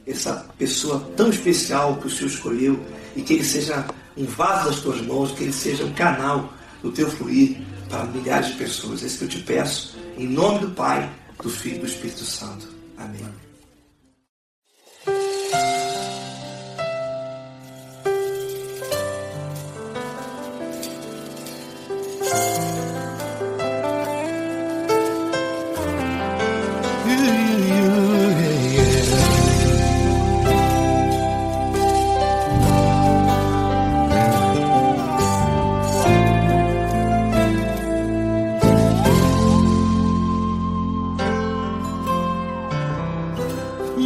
essa pessoa tão especial que o Senhor escolheu, e que ele seja um vaso das tuas mãos, que ele seja um canal do teu fluir para milhares de pessoas. É isso que eu te peço, em nome do Pai, do Filho e do Espírito Santo. Amém.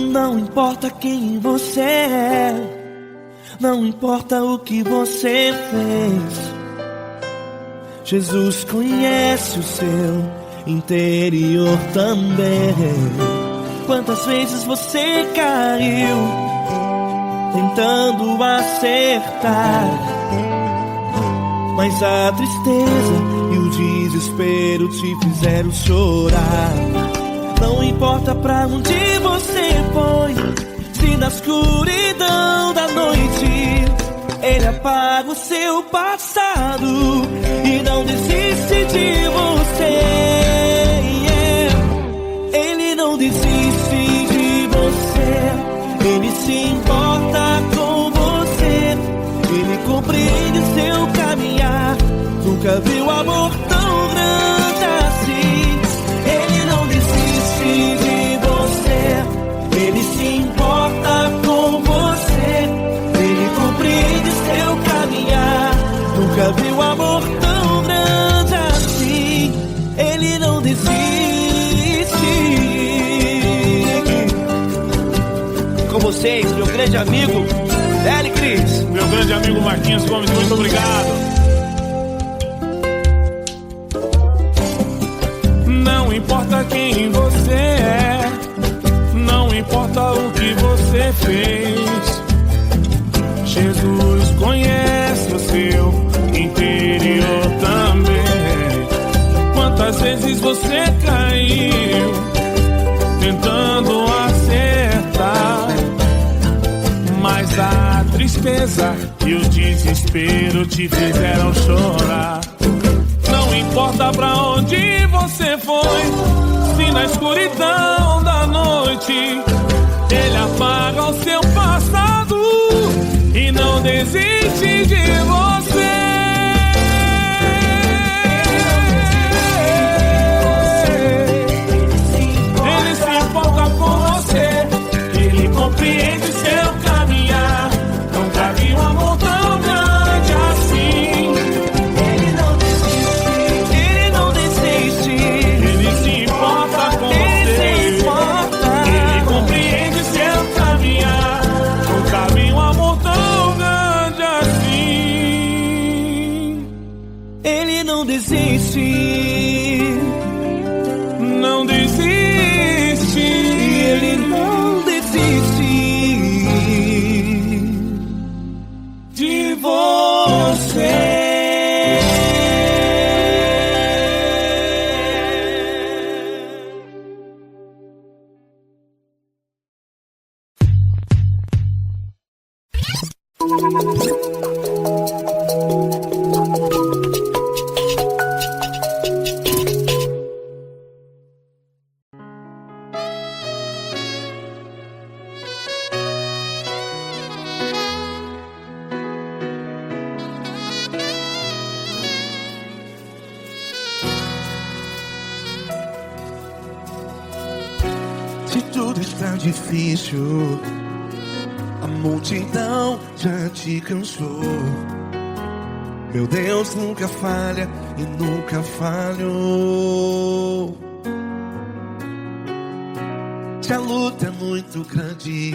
Não importa quem você é, não importa o que você fez, Jesus conhece o seu interior também. Quantas vezes você caiu tentando acertar, mas a tristeza e o desespero te fizeram chorar. Não importa pra onde você foi, se na escuridão da noite Ele apaga o seu passado e não desiste de você. Ele não desiste de você, Ele se importa com você, Ele compreende seu caminhar. Nunca viu amor tão grande assim. Ele não desiste de você, Ele se importa com você, Ele compreende seu caminhar. Nunca viu amor tão grande assim. Ele não desiste. Com vocês, meu grande amigo L. Cris. Meu grande amigo Marquinhos Gomes, muito obrigado. Não importa quem você é, não importa o que você fez, Jesus conhece o seu interior também. Quantas vezes você caiu tentando acertar, mas a tristeza e o desespero te fizeram chorar. Não importa pra onde você foi, se na escuridão da noite Ele apaga o seu passado e não desiste de você. Ele se importa com você, Ele compreende seu caminhar. Nunca vi um amor tão grande assim. Ele não desiste, Ele não desiste. Ele se importa com você, Ele compreende seu caminhar. Nunca vi um amor tão grande assim. Ele não desiste, não desiste. Ele não desiste de você. Se tudo está difícil, a multidão já te cansou. Meu Deus nunca falha e nunca falhou. Se a luta é muito grande,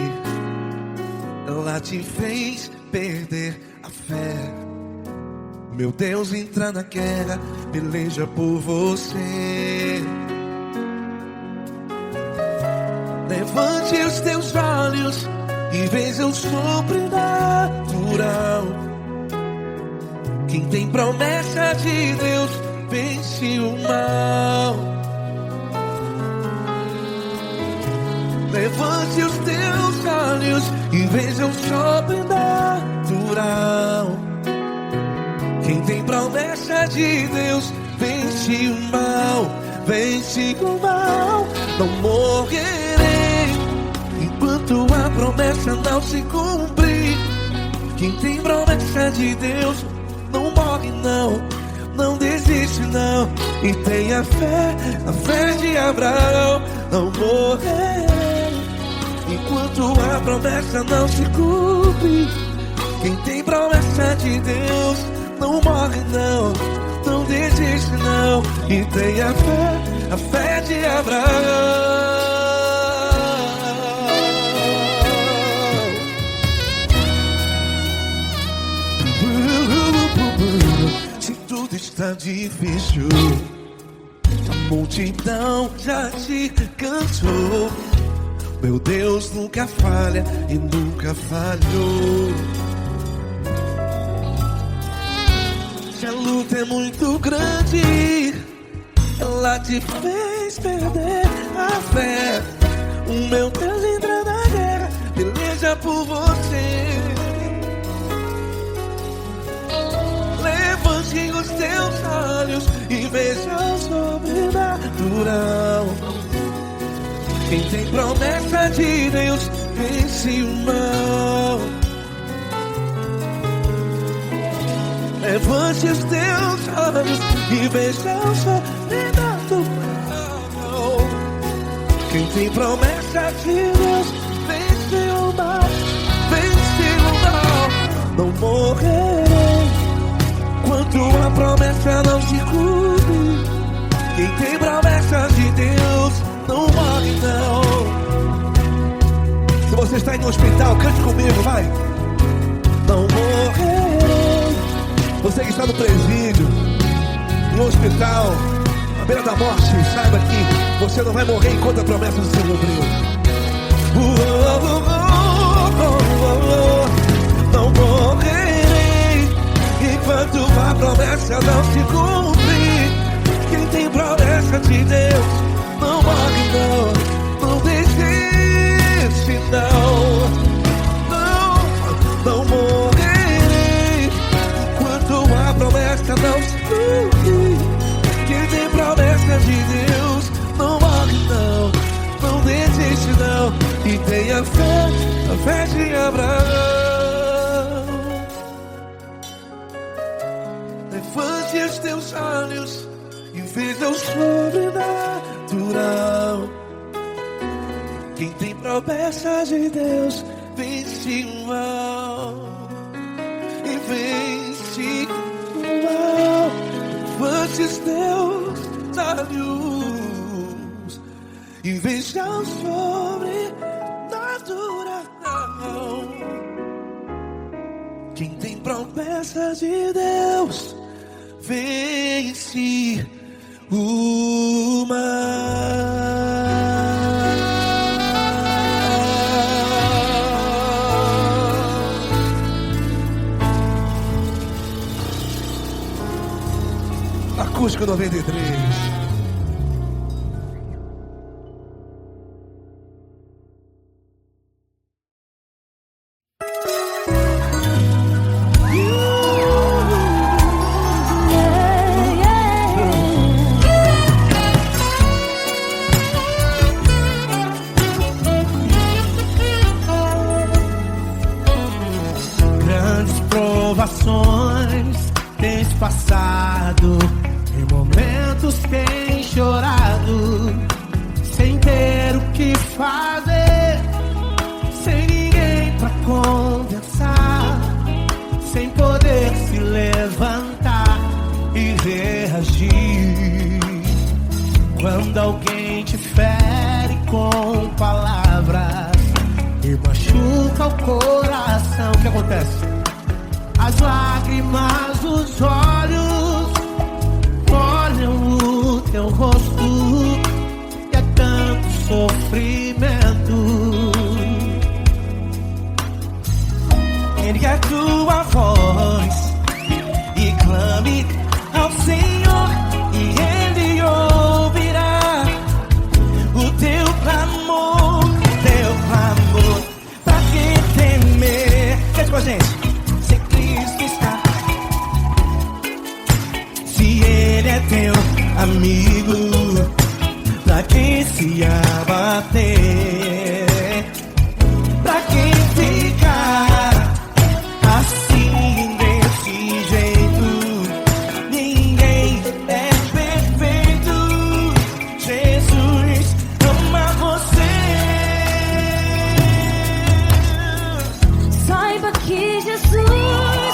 ela te fez perder a fé. Meu Deus entra na guerra, peleja por você. Levante os teus olhos e veja o sobrenatural. Quem tem promessa de Deus vence o mal. Levante os teus olhos e veja o sobrenatural. Quem tem promessa de Deus vence o mal, vence o mal. Não morrerei enquanto a promessa não se cumprir. Quem tem promessa de Deus não morre não, não desiste não. E tenha fé, a fé de Abraão. Não morrerei enquanto a promessa não se cumpre. Quem tem promessa de Deus não morre não, não desiste não. E tenha fé, a fé de Abraão. Se tudo está difícil, a multidão já te cansou. Meu Deus nunca falha e nunca falhou. Se a luta é muito grande, ela te fez perder a fé. O meu Deus entra na guerra, peleja por você. Levante os teus olhos e veja o sobrenatural. Quem tem promessa de Deus vence o mal. Levante os teus olhos e veja o sobrenatural. Quem tem promessa de Deus vence o mal, vence o mal. Não morrerei enquanto a promessa não se cumpre. Quem tem promessa de Deus não morre não. Se você está em um hospital, cante comigo, vai. Não morrerei. Você que está no presídio, no hospital, à beira da morte, saiba que você não vai morrer enquanto a promessa não se cumpriu. Não morrerei enquanto a promessa não se cumprir. Quem tem promessa de Deus não morre não, não desiste não. Não morrerei enquanto a promessa não se cumprir. Quem tem promessa de Deus não morre não, não desiste não. E tenha fé, a fé de Abraão. Levante os teus olhos e veja o sobrenatural. Quem tem promessa de Deus vence o mal, e vence o mal. Levante os teus olhos e veja o sobrenatural. Quem tem promessa de Deus vence o mal. Acústico 93. Grandes provações tens passado, em momentos tens chorado, sem ter o que fazer, sem ninguém pra conversar, sem poder se levantar e reagir. Quando alguém te fere com palavras e machuca o coração, o que acontece? As lágrimas dos olhos olham o teu rosto, e é tanto sofrimento. Ergue a tua voz e clame ao Senhor, e Ele ouvirá o teu clamor. Se ele é teu amigo, pra quem se abater? Pra quem ficar assim desse jeito? Ninguém é perfeito. Jesus ama você. Saiba que Jesus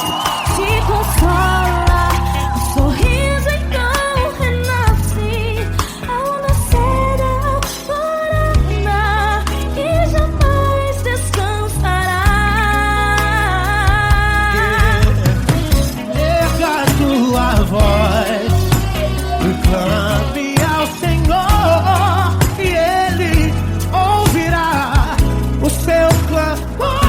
te consola. O sorriso então renasce ao nascer da alvorada e jamais descansará. Erga a tua voz, clame ao Senhor e Ele ouvirá o seu clamor.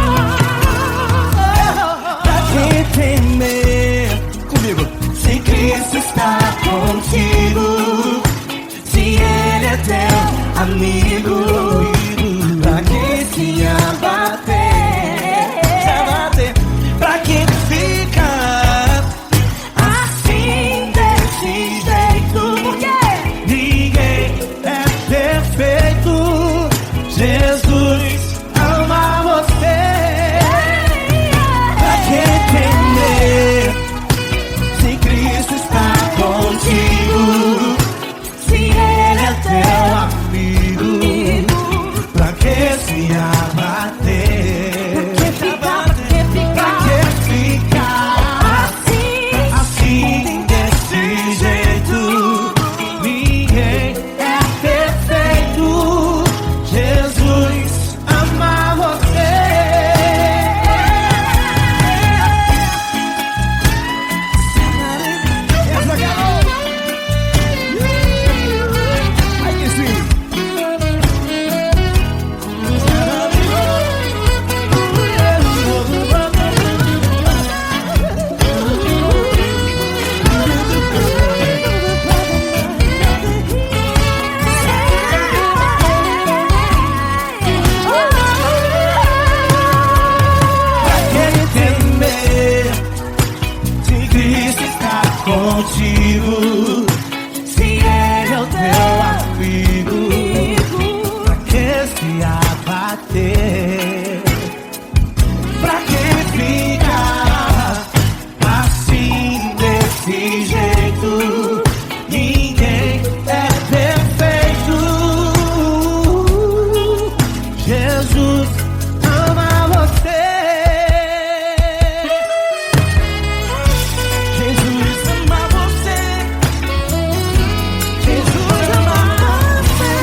Pra que temer? Comigo. Se Cristo está contigo, se Ele é teu amigo, pra que se abater? Pra que ficar assim desse jeito? Porque ninguém é perfeito. Jesus ama você. Pra que temer? Se Cristo está contigo, se Ele é teu amigo, pra que se abater? Pra que ficar assim desse jeito? Ninguém é perfeito. Jesus ama você. Aí que sim. Pra que temer? Se Cristo está contigo, se Ele é o teu amigo, pra que se abater? Pra que ficar assim desse jeito? Ninguém é perfeito. Jesus ama você. Jesus ama você. Jesus ama você.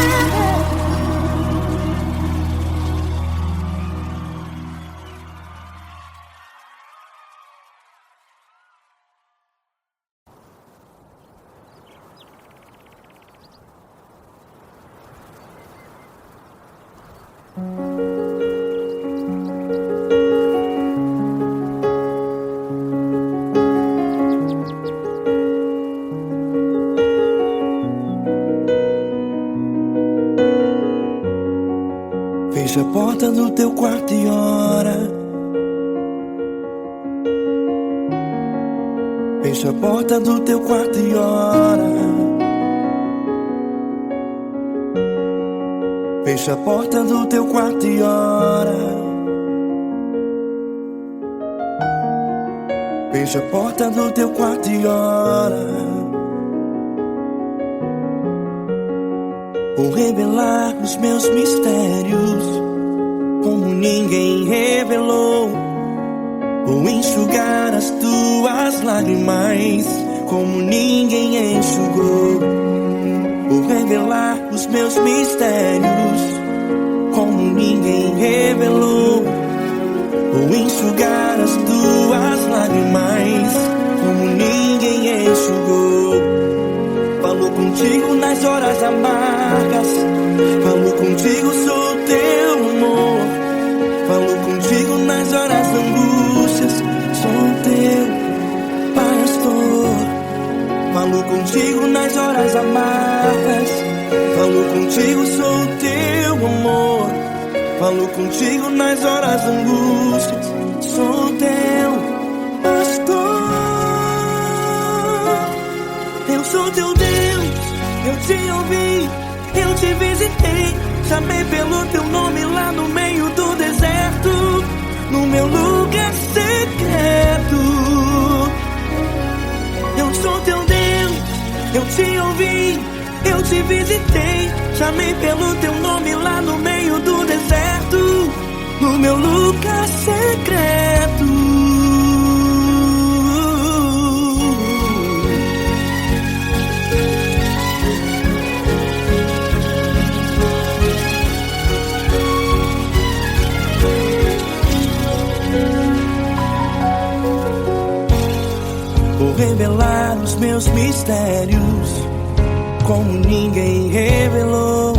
Fecha a porta do teu quarto e ora. Fecha a porta do teu quarto e ora. Fecha a porta do teu quarto e ora. Fecha a porta do teu quarto e ora. Vou revelar os meus mistérios como ninguém revelou. Vou enxugar as tuas lágrimas como ninguém enxugou. Vou revelar os meus mistérios como ninguém revelou. Vou enxugar as tuas lágrimas como ninguém enxugou. Falo contigo nas horas amargas, falo contigo, sou teu amor. Falo contigo nas horas angústias, sou teu pastor. Falo contigo nas horas amargas, falo contigo, sou teu amor. Falo contigo nas horas angústias, sou teu pastor. sou teu Deus, eu te ouvi, eu te visitei, chamei pelo teu nome lá no meio do deserto, no meu lugar secreto. Eu sou teu Deus, eu te ouvi, eu te visitei, chamei pelo teu nome lá no meio do deserto, no meu lugar secreto. Vou revelar os meus mistérios como ninguém revelou.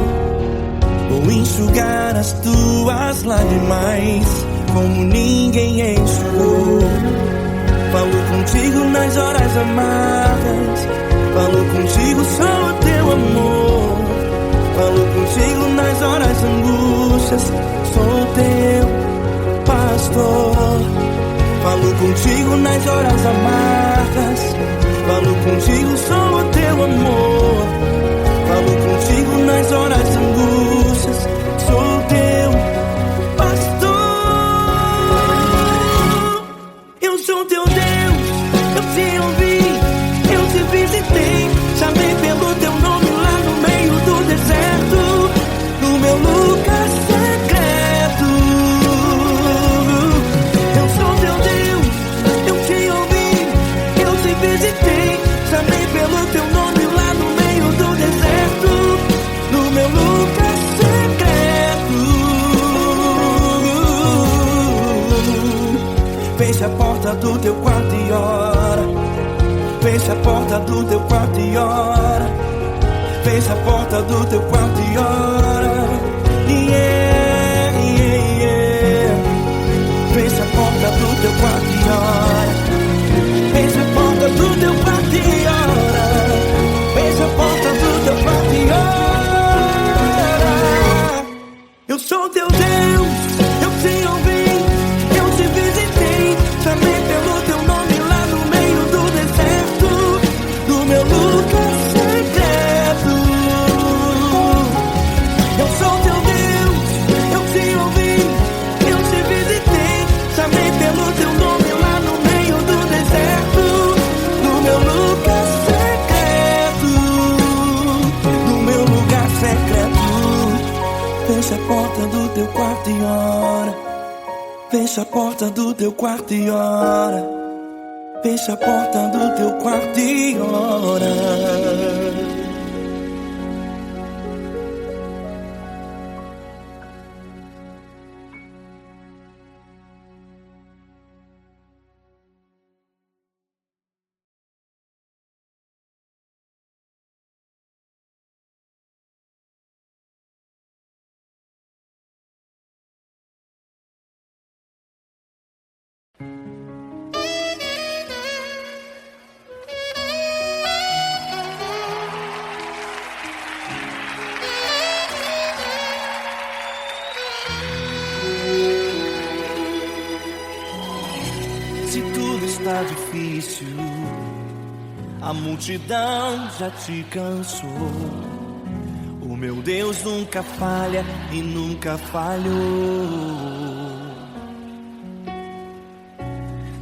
Vou enxugar as tuas lágrimas como ninguém enxugou. Falo contigo nas horas amargas, falo contigo só o teu amor. Falo contigo nas horas angústias, sou teu pastor. Falo contigo nas horas amargas, falo contigo só o teu amor. Falo contigo nas horas angústias, sou teu pastor. Eu sou teu Deus, eu te ouvi, eu te visitei, chamei pelo teu nome lá no meio do deserto, no meu lugar secreto. Eu sou teu Deus, eu te ouvi, eu te visitei, chamei pelo teu nome lá no meio do deserto, no meu lugar secreto. Fecha a porta do teu quarto e ora. Fecha a porta do teu quarto e ora. Fecha a porta do teu quarto e ora. Yeah, yeah, yeah. Fecha a porta do teu quarto e ora. Fecha a porta do teu quarto e ora. Fecha a porta do teu quarto e ora. Eu sou teu Deus, eu te ouvi, eu te visitei, chamei pelo teu nome lá no meio do deserto, no meu lugar secreto. Eu sou teu Deus, eu te ouvi, eu te visitei, chamei pelo teu nome lá no meio do deserto, no meu lugar secreto, no meu lugar secreto. Fecha a porta do teu quarto e ora. Fecha a porta do teu quarto e ora. Fecha a porta do teu quarto e ora. Se tudo está difícil, a multidão já te cansou. O meu Deus nunca falha e nunca falhou.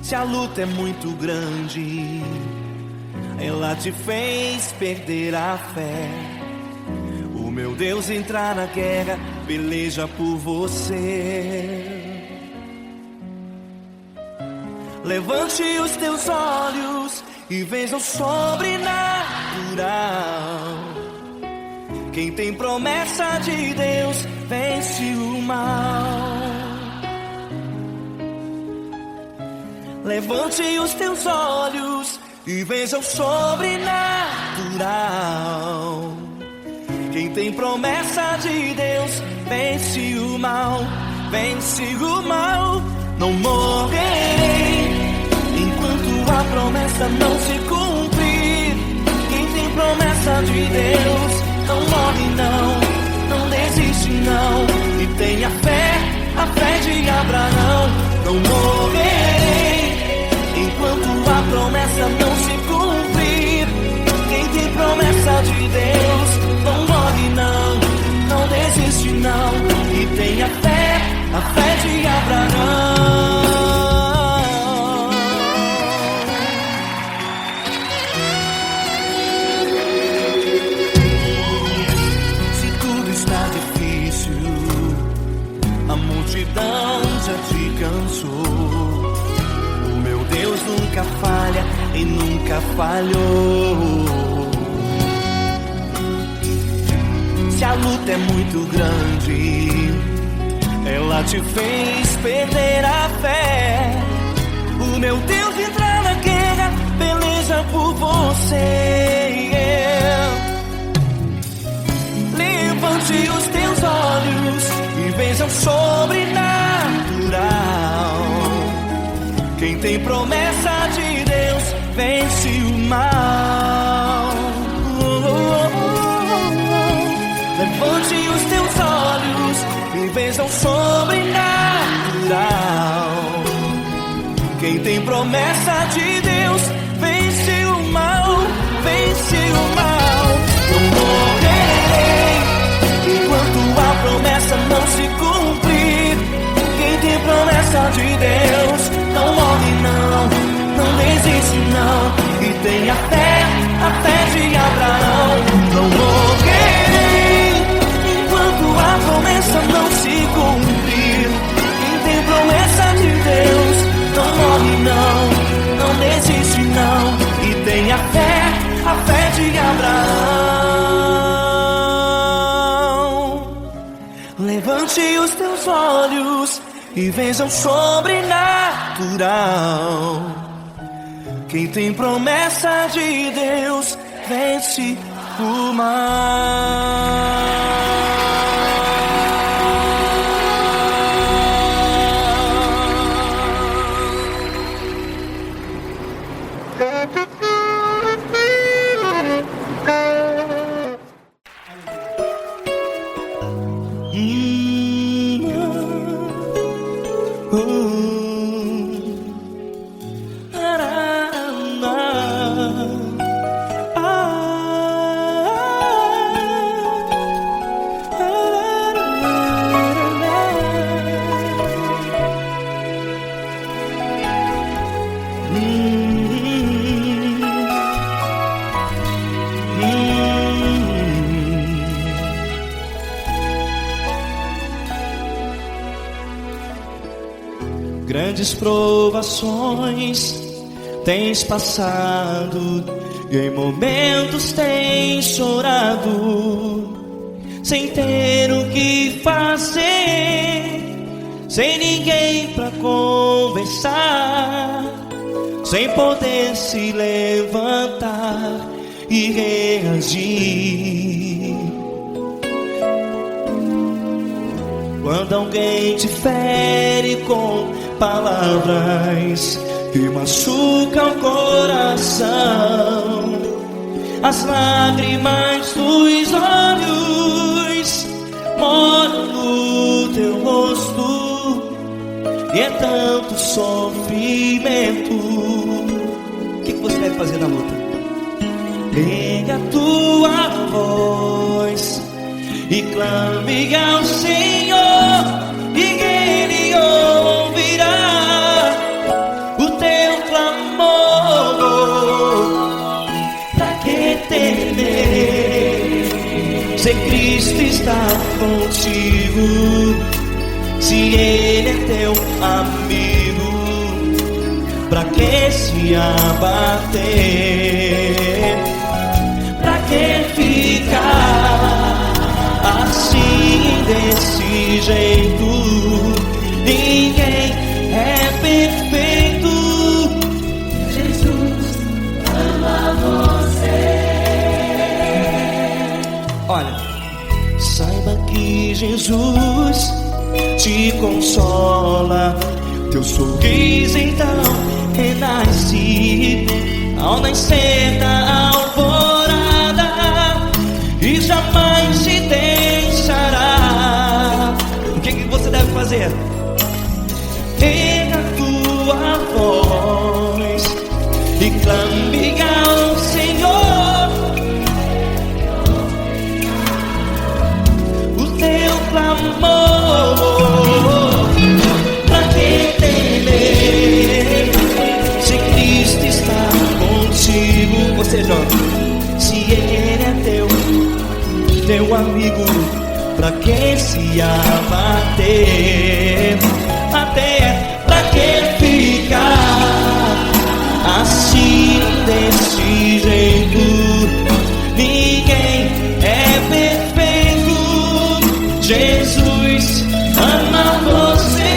Se a luta é muito grande, ela te fez perder a fé. O meu Deus entrar na guerra, peleja por você. Levante os teus olhos e veja o sobrenatural. Quem tem promessa de Deus vence o mal. Levante os teus olhos e veja o sobrenatural. Quem tem promessa de Deus vence o mal, vence o mal. Não morrerei enquanto a promessa não se cumprir. Quem tem promessa de Deus não morre não desiste não. E tenha fé, a fé de Abraão. Não morrerei enquanto a promessa não se cumprir. Quem tem não, e tenha fé, a fé de Abraão. Se tudo está difícil, a multidão já te cansou, o meu Deus nunca falha e nunca falhou. Se a luta é muito grande, ela te fez perder a fé, o meu Deus entra na guerra, peleja por você. Levante os teus olhos e veja o sobrenatural. Quem tem promessa de Deus vence o mal. Levante os teus olhos e veja o sobrenatural. Quem tem promessa de Deus vence o mal, vence o mal. Não morrerei enquanto a promessa não se cumprir. Quem tem promessa de Deus não morre não, não desiste não, e tenha fé, a fé de Abraão. Não morrerei enquanto a promessa não se cumprir. Quem tem promessa de Deus não morre não, não desiste não, e tenha fé, a fé de Abraão. Levante os teus olhos e veja o sobrenatural. Quem tem promessa de Deus vence o mal. Grandes provações tens passado, e em momentos tens chorado, sem ter o que fazer, sem ninguém pra conversar, sem poder se levantar e reagir. Quando alguém te fere com palavras que machucam o coração, as lágrimas dos olhos moram no teu rosto, e é tanto sofrimento. O que você deve fazer na luta? Pega a tua voz e clame ao Senhor, e Ele ouvirá o teu clamor. Pra que temer, se Cristo está contigo, se Ele é teu amigo? Pra que se abater? Pra que ficar assim, desse jeito? Ninguém é perfeito. Jesus ama você. Olha, saiba que Jesus te consola, teu sorriso então renasce ao nascer da alvorada, e jamais te deixará. O que você deve fazer? Erga a tua voz e clame ao Senhor, o teu clamor teu amigo, pra que se abater? Até pra que ficar assim desse jeito? Ninguém é perfeito. Jesus ama você.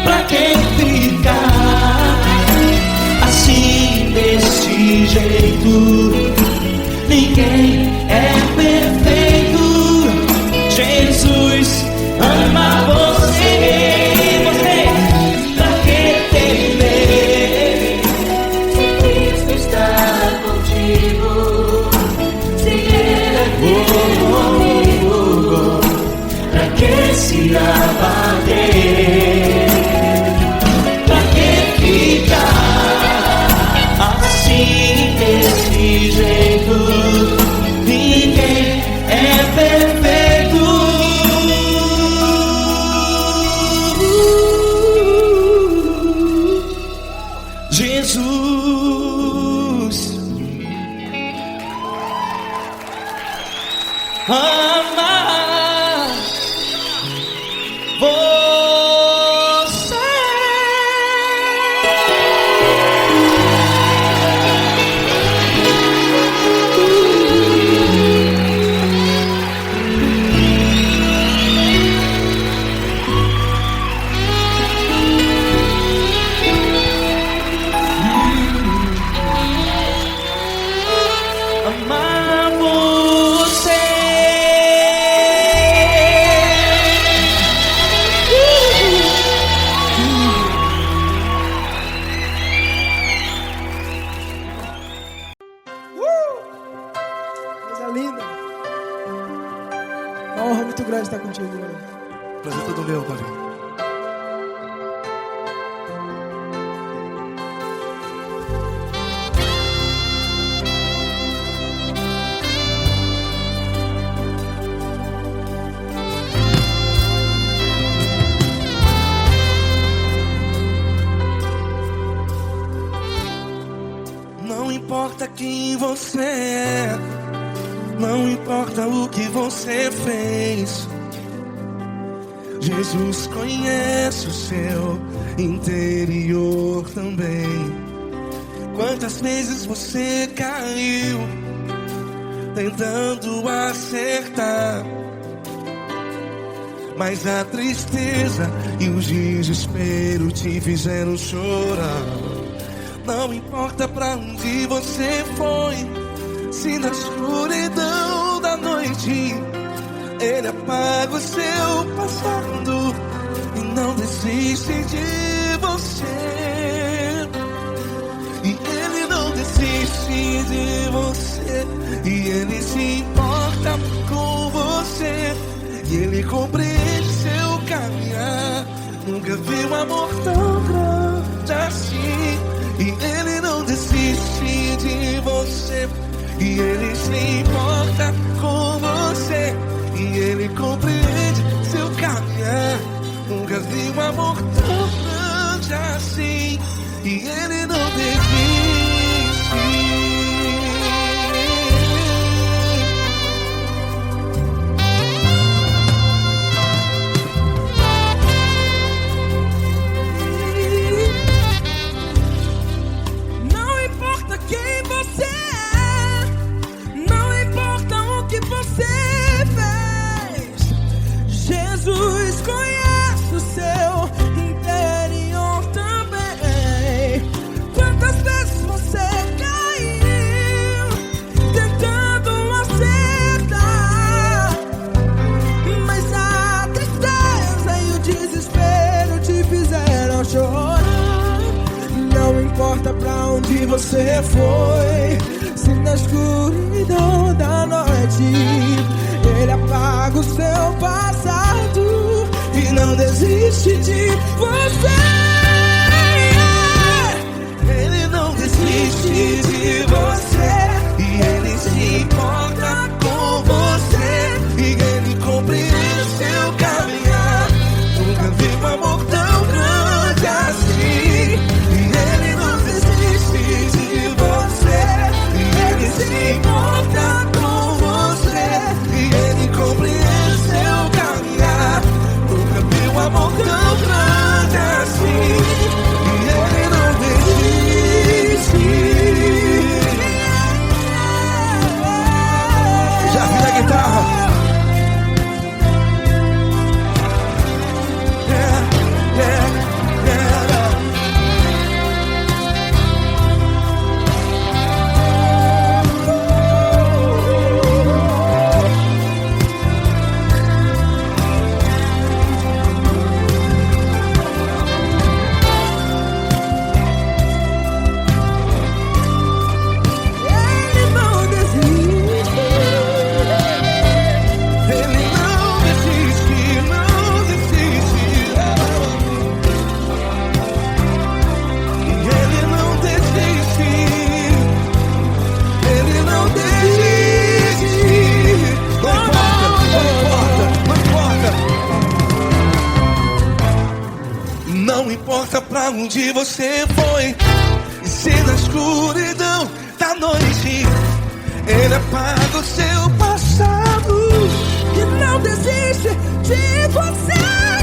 Pra que ficar assim desse jeito? Ninguém é perfeito. Jesus ama você. Você, pra que temer? Se Cristo está contigo, se Ele é teu amigo, pra que se abater? Pra que ficar assim desse jeito? Ninguém é perfeito. Jesus ama você. Amar você. Coisa linda. Uma honra muito grande estar contigo, Deus. Prazer todo meu, Paulinho. Não importa quem você é, não importa o que você fez, Jesus conhece o seu interior também. Quantas vezes você caiu tentando acertar, mas a tristeza e o desespero te fizeram chorar. Não importa pra onde você foi, se na escuridão da noite Ele apaga o seu passado e não desiste de você. E Ele não desiste de você, e Ele se importa com você, e Ele compreende seu caminhar. Nunca vi um amor tão grande assim. E Ele não desiste de você, e Ele se importa com você, e Ele compreende seu caminhar. Nunca vi um amor tão grande assim. E Ele não desiste. Jesus conhece o seu interior também. Quantas vezes você caiu tentando acertar, mas a tristeza e o desespero te fizeram chorar. Não importa pra onde você foi, se na escuridão da noite Ele apaga o seu passado e não desiste de você. Ele não desiste de você, e Ele se importa onde você foi. E se na escuridão da noite Ele apaga o seu passado E não desiste de você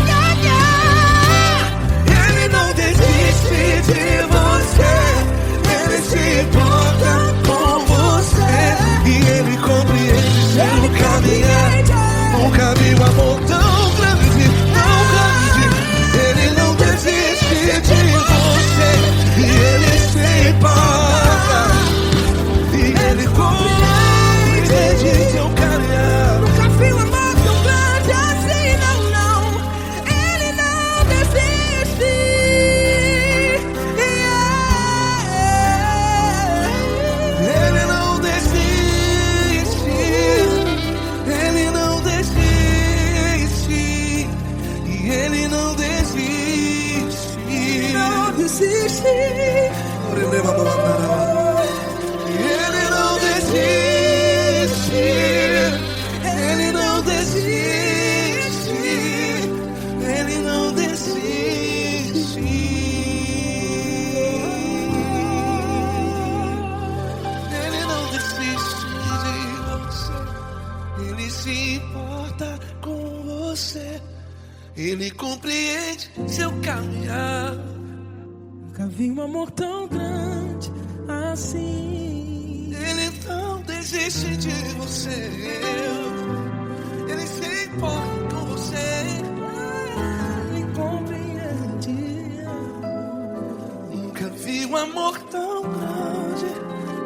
ganhar. Ele não desiste de você. Ele se importa com você. E Ele compreende seu caminhar. Nunca vi um amor tão grande, tão grande. Ele não desiste de você. E Ele se importa. E Ele compreende seu caminhar. Nunca vi um amor tão grande assim, não, não. Ele não desiste. Ele não desiste. Ele não desiste. E Ele não desiste. Não desiste. Ele não desiste. Ele não desiste. Ele não desiste. Ele não desiste de você. Ele se importa com você. Ele compreende seu caminhar. Nunca vi um amor tão grande assim. Ele não desiste de você. Ele se importa com você. Ele compreende. Nunca vi um amor tão grande,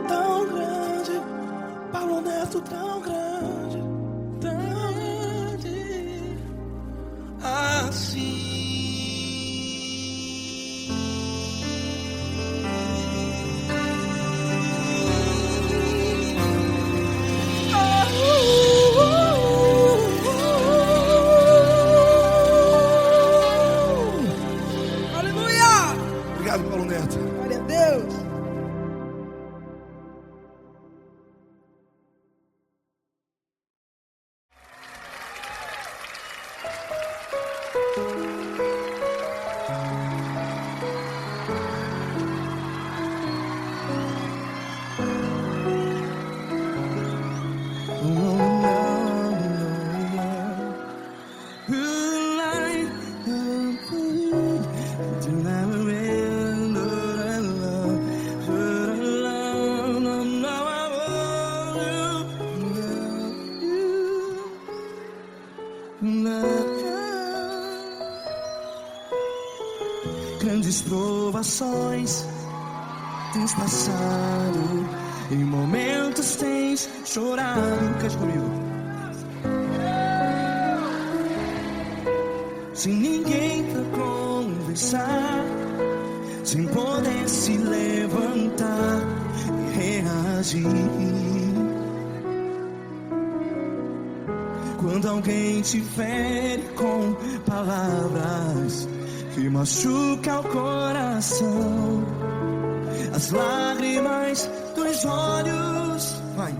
tão grande. Paulo Neto tão grande, tão grande assim. Aleluia! Obrigado, Paulo Neto. Glória a Deus. Grandes provações tens passado, em momentos tens chorado. Cante comigo. Sem ninguém pra conversar, sem poder se levantar e reagir. Quando alguém te fere com palavras que machuca o coração, as lágrimas dos olhos, vai.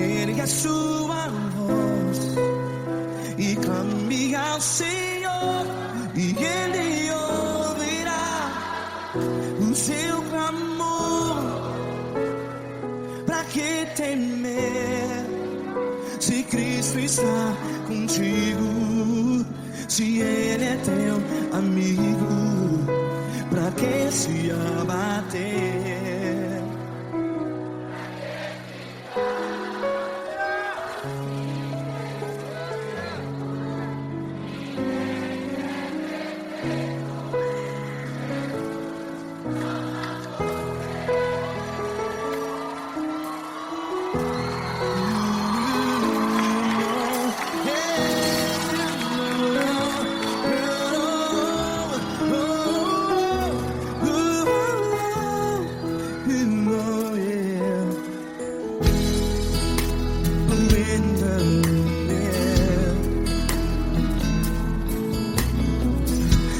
Ergue a sua voz e clame ao Senhor, e Ele ouvirá o seu clamor. Pra que temer, se Cristo está contigo? Se Ele é teu amigo, pra que se abater?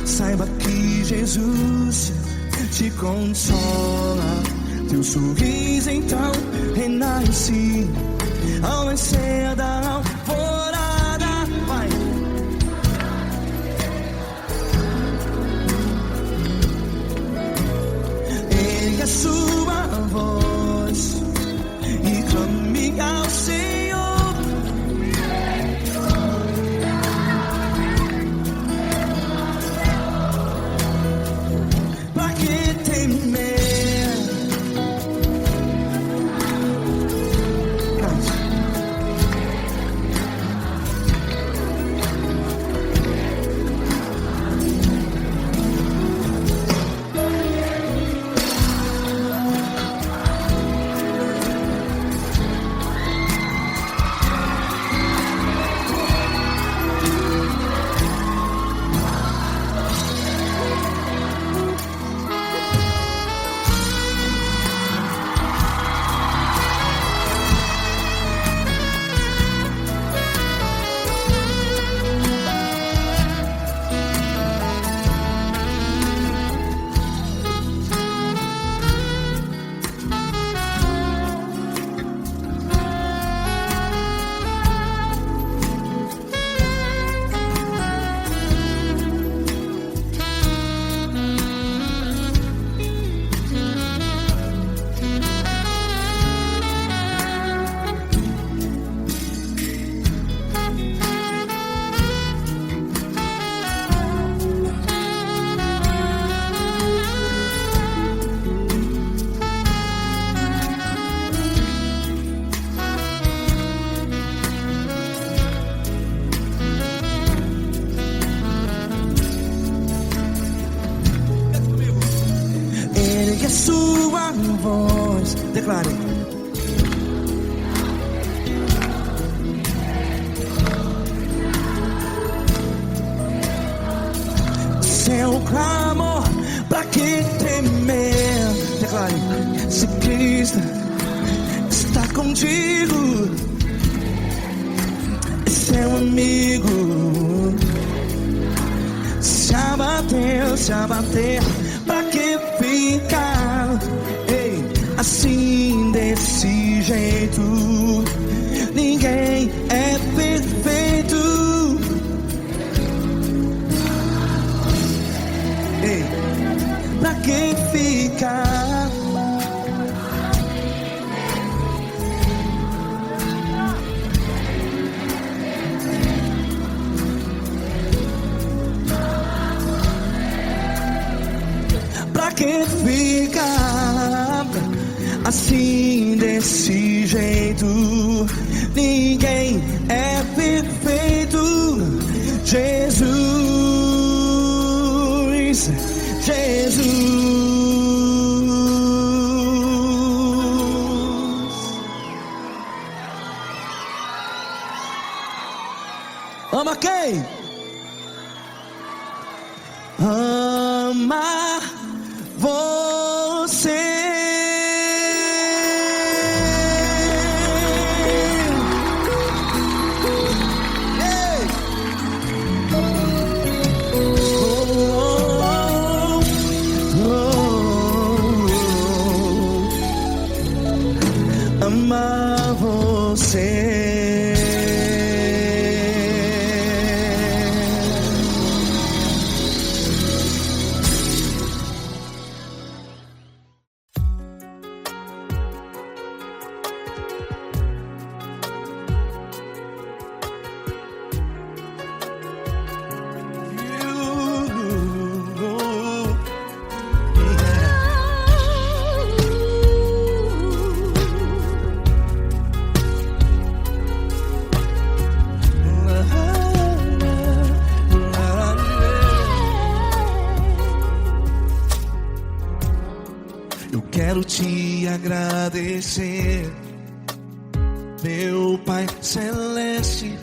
Saiba que Jesus te consola teu sorriso então renasce ao nascer da alvorada. Vai. Ergue a sua voz e clame ao Senhor. Pra que temer? Ergue a sua voz, declare. Seu clamor, pra que temer? Declare. Se Cristo está contigo, é seu amigo. Se abater, pra que ficar? Ei, assim desse jeito, ninguém é perfeito. Ei, pra que ficar? Pra que ficar assim desse jeito? Ninguém é perfeito. Jesus, Jesus. Ama quem? Ama você. Ei. Ama você. Eu quero te agradecer, meu Pai Celeste,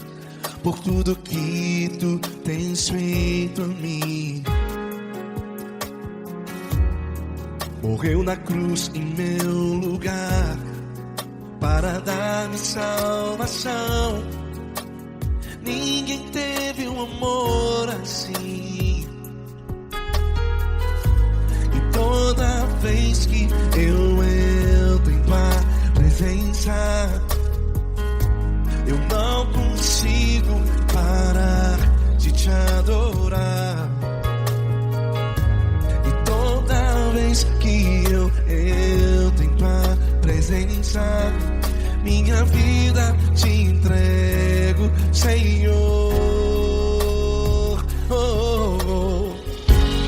por tudo que tu tens feito a mim. Morreu na cruz em meu lugar para dar-me salvação. Ninguém teve um amor assim. E toda vez que eu orar. E toda vez que eu entro em tua presença, minha vida te entrego, Senhor. Oh, oh.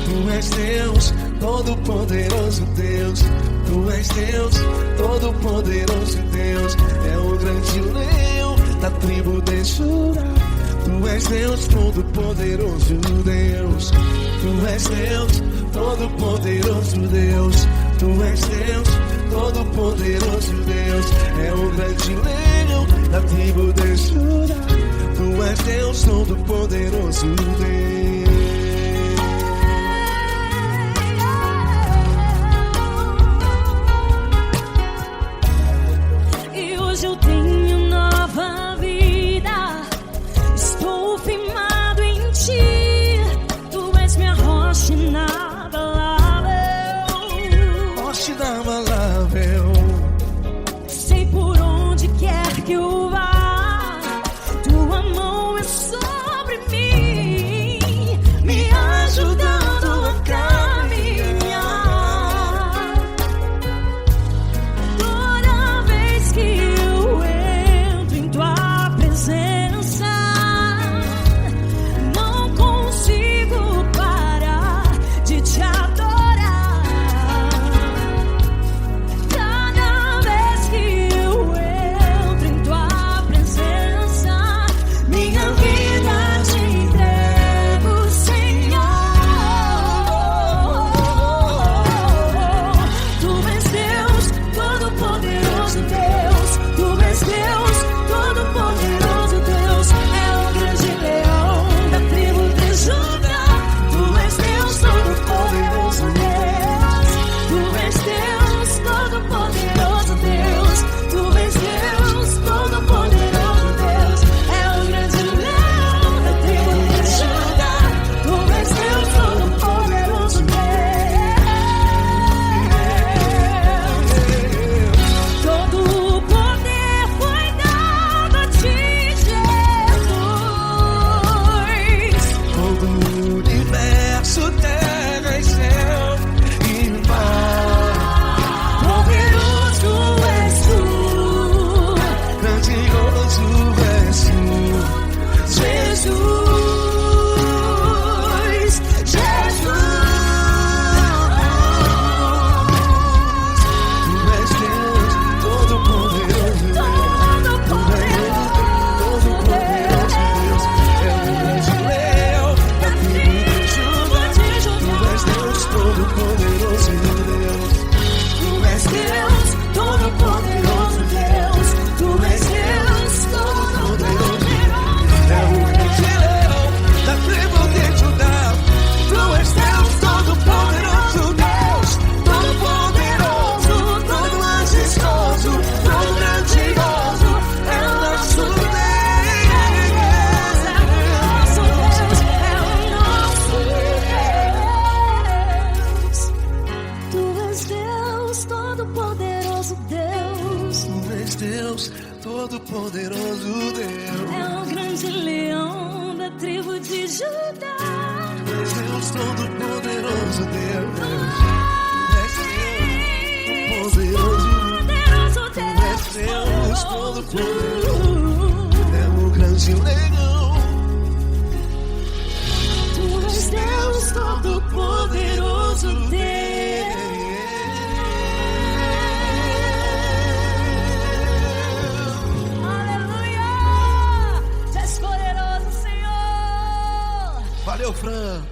Tu és Deus, todo-poderoso Deus. Tu és Deus, todo-poderoso Deus. É o grande leão da tribo de Judá. Tu és Deus, todo-poderoso Deus. Tu és Deus, todo-poderoso Deus. Tu és Deus, todo-poderoso Deus. É o grande leão da tribo de Judá. Tu és Deus, todo-poderoso Deus. Eu tenho nova vida, estou firmado em ti. Tu és minha rocha inabalável, Rocha inabalável. sei por onde quer que eu vá, tua mão é sobre mim, me ajudando a caminhar. Toda vez que eu entro em tua presença, não consigo parar de te adorar. Cada vez que eu entro em tua presença, minha vida te entrego, Senhor. Tu és Deus, todo-poderoso Deus. Tu és Deus, todo-poderoso Deus. É o grande leão da tribo de Judá. Tu és Deus, todo-poderoso Deus. Tu és Deus, todo-poderoso Deus. Tu és Deus, todo-poderoso Deus. É o grande leão da tribo de Judá. Tu és Deus, todo-poderoso Deus. Todo o poder foi dado a ti, Jesus. Todo o universo, terra e céu e mar. Poderoso és tu, Grandioso és tu, Jesus. Jesus. Tu és Deus, todo-poderoso Deus. Tu és Deus, todo-poderoso Deus. É o grande leão da tribo de Judá. Tu és Deus, todo-poderoso Deus. Tu és Deus, todo-poderoso Deus. Tu és Deus, todo-poderoso É o grande leão da tribo de Judá. Tu és Deus, todo-poderoso Deus. Todo-poderoso, todo majestoso, todo grandioso. É o nosso Deus. Tu és Deus, todo-poderoso Deus. Tu és Deus, todo-poderoso Deus. É o grande leão da tribo de Judá. Tu és Deus, todo-poderoso Deus. Tu és Deus, Poderoso Tu és Deus, todo-poderoso. Deus. É o grande leão. Tu és Deus, todo-poderoso Deus. Aleluia! Tu és poderoso, Senhor. Valeu, Fran.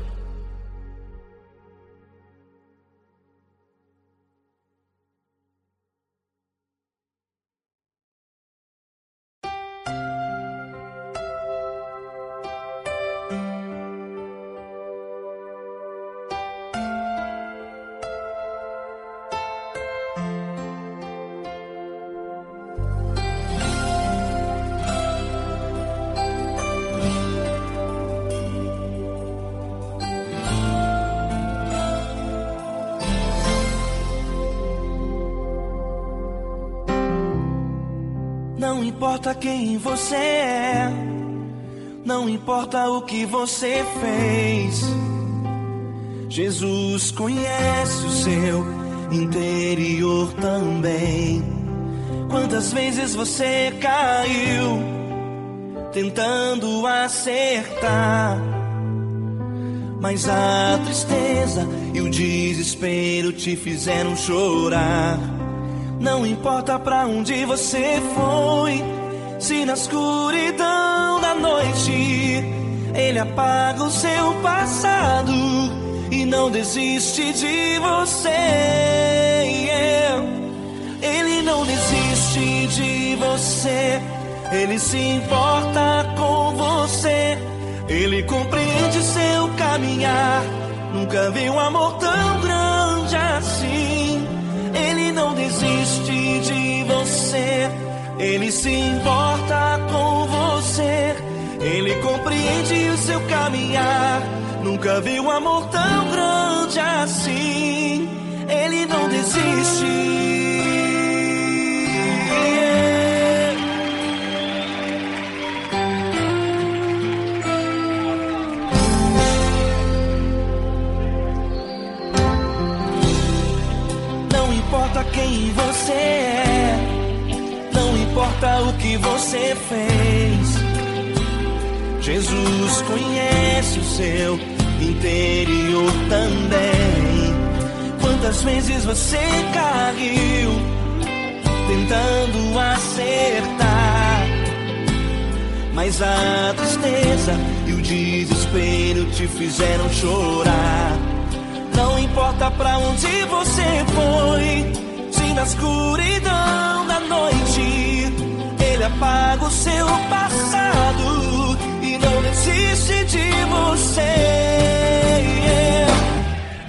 Não importa quem você é, Não importa o que você fez, Jesus conhece o seu interior também. Quantas vezes você caiu tentando acertar, mas a tristeza e o desespero te fizeram chorar. Não importa pra onde você foi, se na escuridão da noite Ele apaga o seu passado e não desiste de você. Ele não desiste de você, Ele se importa com você, Ele compreende seu caminhar. Nunca vi um amor tão grande assim. Ele não desiste de você, Ele se importa com você, Ele compreende o seu caminhar. Nunca vi um amor tão grande assim. Ele não desiste. Não importa quem você é, não importa o que você fez, Jesus conhece o seu interior também. Quantas vezes você caiu tentando acertar, mas a tristeza e o desespero te fizeram chorar. Não importa pra onde você foi, se na escuridão da noite Ele apaga o seu passado e não desiste de você.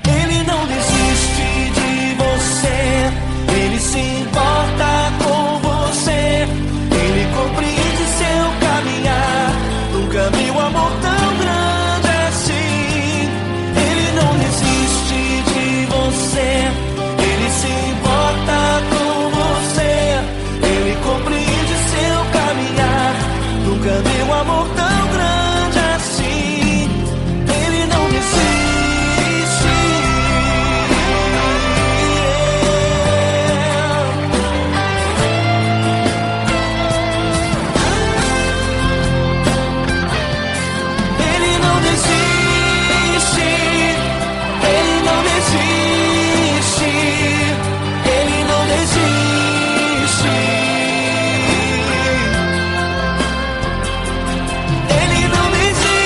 Ele não desiste de você, Ele se importa com você, Ele compreende seu caminhar. Nunca vi um amor tão grande assim. Ele não desiste de você, Ele se importa com você, Ele compreende seu caminhar. Nunca vi um amor tão grande assim. Ele não desiste. Ele não desiste. Ele não desiste. Ele não desiste. Ele não desiste.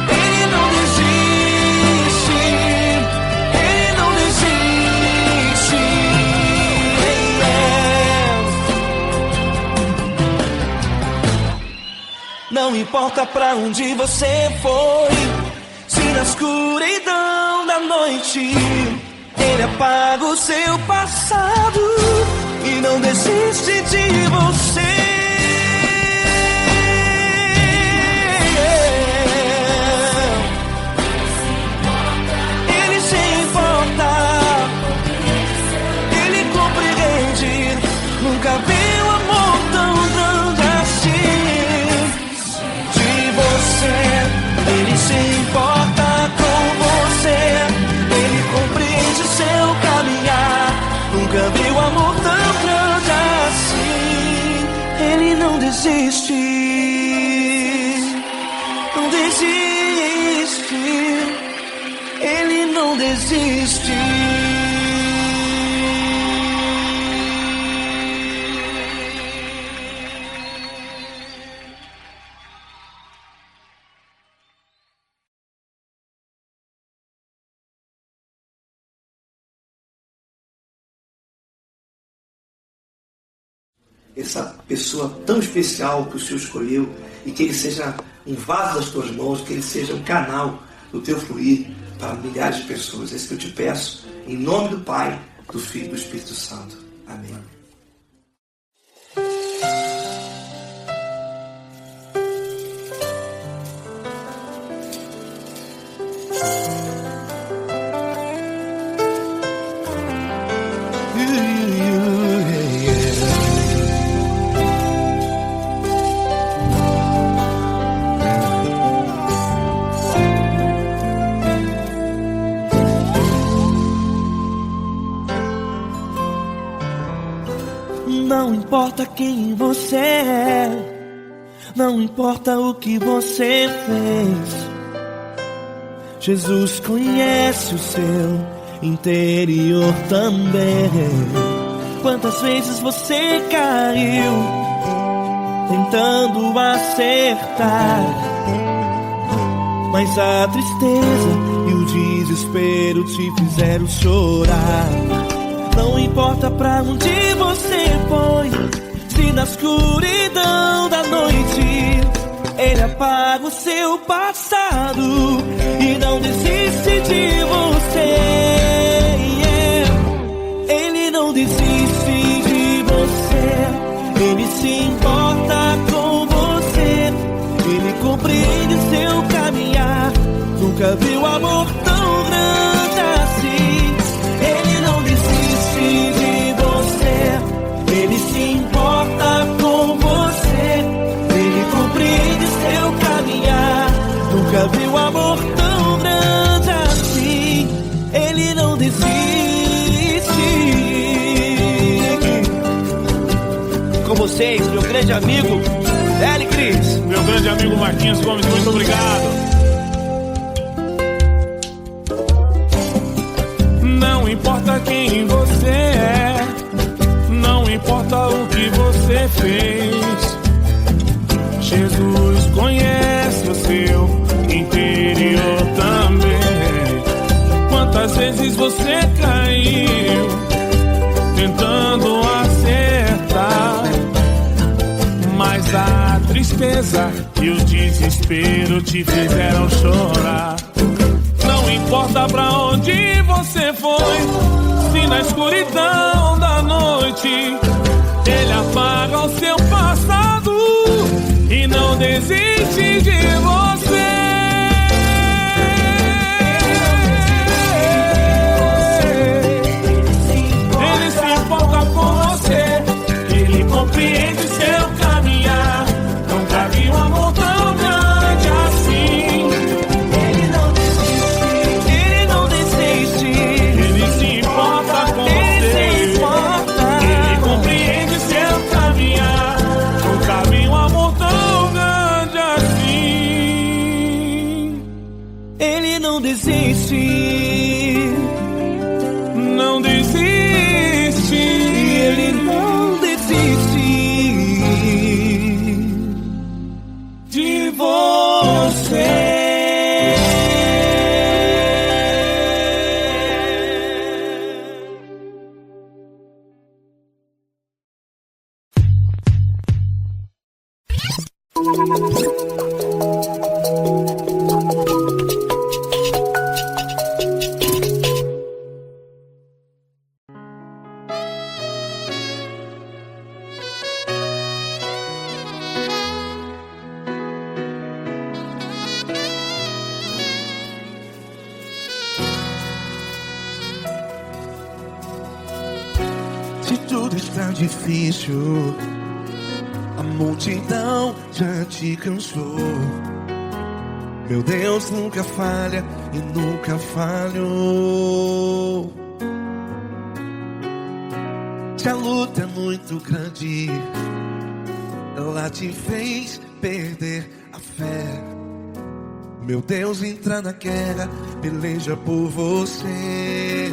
Ele não desiste. Ele não desiste. Não importa pra onde você foi, se na escuridão da noite Ele apaga o seu passado e não desiste de você. Ele se importa, Ele compreende. Nunca vi um amor tão grande assim. De você, Ele se importa com você, Ele compreende o seu caminhar. Nunca vi um amor tão grande assim. Ele não desiste, não desiste. Ele não desiste. Essa pessoa tão especial que o Senhor escolheu, e que Ele seja um vaso das tuas mãos, que Ele seja um canal do teu fluir para milhares de pessoas. É isso que eu te peço, em nome do Pai, do Filho e do Espírito Santo. Amém. importa quem você é, não importa o que você fez, Jesus conhece o seu interior também. Quantas vezes você caiu tentando acertar, mas a tristeza e o desespero te fizeram chorar. Não importa pra onde você foi, se na escuridão da noite Ele apaga o seu passado e não desiste de você. Ele não desiste de você, Ele se importa com você, Ele compreende seu caminhar. Nunca viu amor tão grande assim. Ele não desiste de você, Ele se importa com você, Ele compreende seu caminhar. Nunca viu amor tão grande assim. Ele não desiste. Com vocês, meu grande amigo L. Cris. Meu grande amigo Marquinhos Gomes, muito obrigado. Não importa quem você é, não importa o que você fez, Jesus conhece o seu interior também. Quantas vezes você caiu tentando acertar, mas a tristeza e o desespero te fizeram chorar. Não importa pra onde você foi, se na escuridão da noite Ele apaga o seu passado e não desiste de você. Ele se importa com você, Ele compreende seu caminhar. Nunca vi um amor tão grande assim. Ele não desiste, Ele não desiste. Ele se importa com Ele você, se importa. Ele compreende seu caminhar. Nunca vi um amor tão grande assim. Ele não desiste. Não desiste. Ele não desiste De você. Se tudo está difícil, a multidão já te cansou. Meu Deus nunca falha e nunca falhou. Se a luta é muito grande, ela te fez perder a fé. Meu Deus entra na guerra, peleja por você.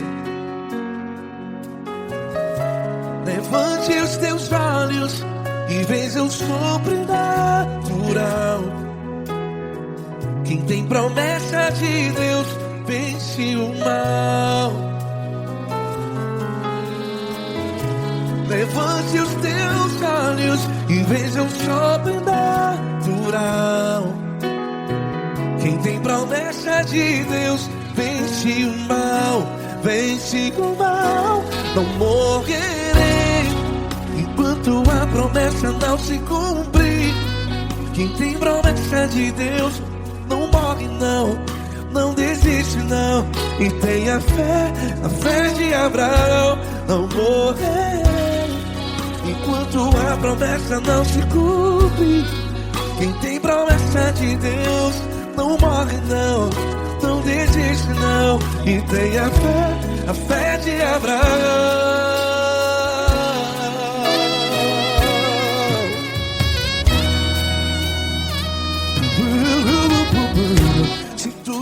Levante os teus olhos e veja o sobrenatural. Quem tem promessa de Deus vence o mal. Levante os teus olhos e veja o sobrenatural. Quem tem promessa de Deus vence o mal. Vence o mal. Não morrerei enquanto a promessa não se cumprir. Quem tem promessa de Deus não morre não, não desiste não. E tenha fé, a fé de Abraão. Não morrerei enquanto a promessa não se cumpre. Quem tem promessa de Deus não morre não, não desiste não. E tenha fé, a fé de Abraão.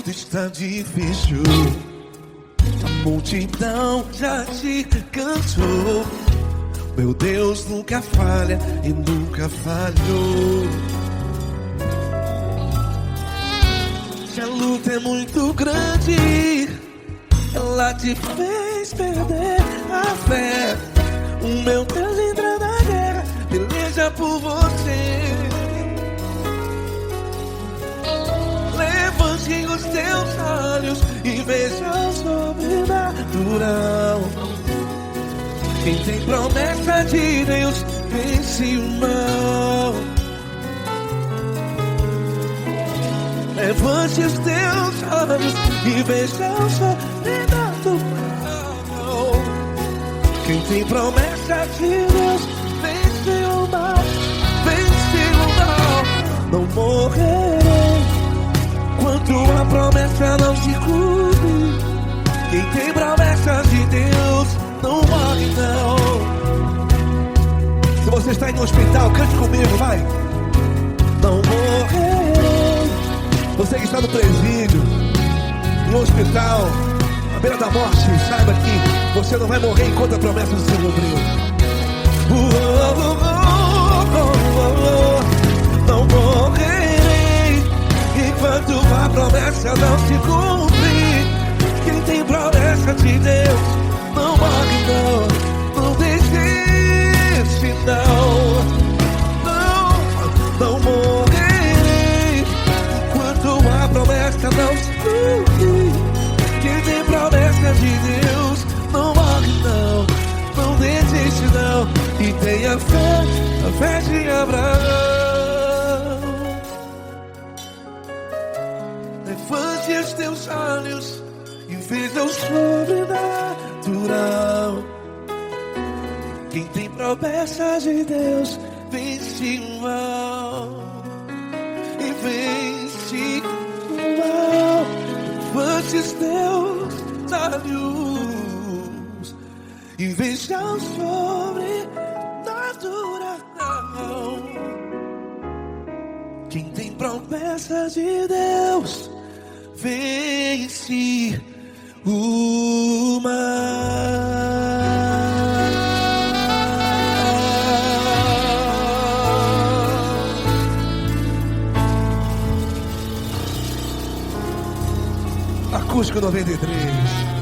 tudo está difícil. A multidão já te cansou. Meu Deus nunca falha e nunca falhou. Se a luta é muito grande, ela te fez perder a fé. O meu Deus entra na guerra, peleja por você. Levante os teus olhos e veja o sobrenatural. Quem tem promessa de Deus vence o mal. Levante os teus olhos e veja o sobrenatural. Quem tem promessa de Deus vence o mal. Vence o mal. Não morrerei enquanto a promessa não se cumpre. Quem tem promessa de Deus não morre não. Se você está em um hospital, cante comigo, vai. Não morrerei. Você que está no presídio, em um hospital, à beira da morte, saiba que você não vai morrer enquanto a promessa não se cumpriu. Não morrerei enquanto a promessa não se cumprir. Quem tem promessa de Deus não morre não. Não desiste não. Não morrerei enquanto a promessa não se cumprir. Quem tem promessa de Deus não morre não. Não desiste não. E tenha fé, a fé de Abraão. Levante os teus olhos e veja o sobrenatural. Quem tem promessa de Deus vence o mal. E vence o mal. Levante os teus olhos e veja o sobrenatural. Quem tem promessa de Deus vence o mal. Acústico 93.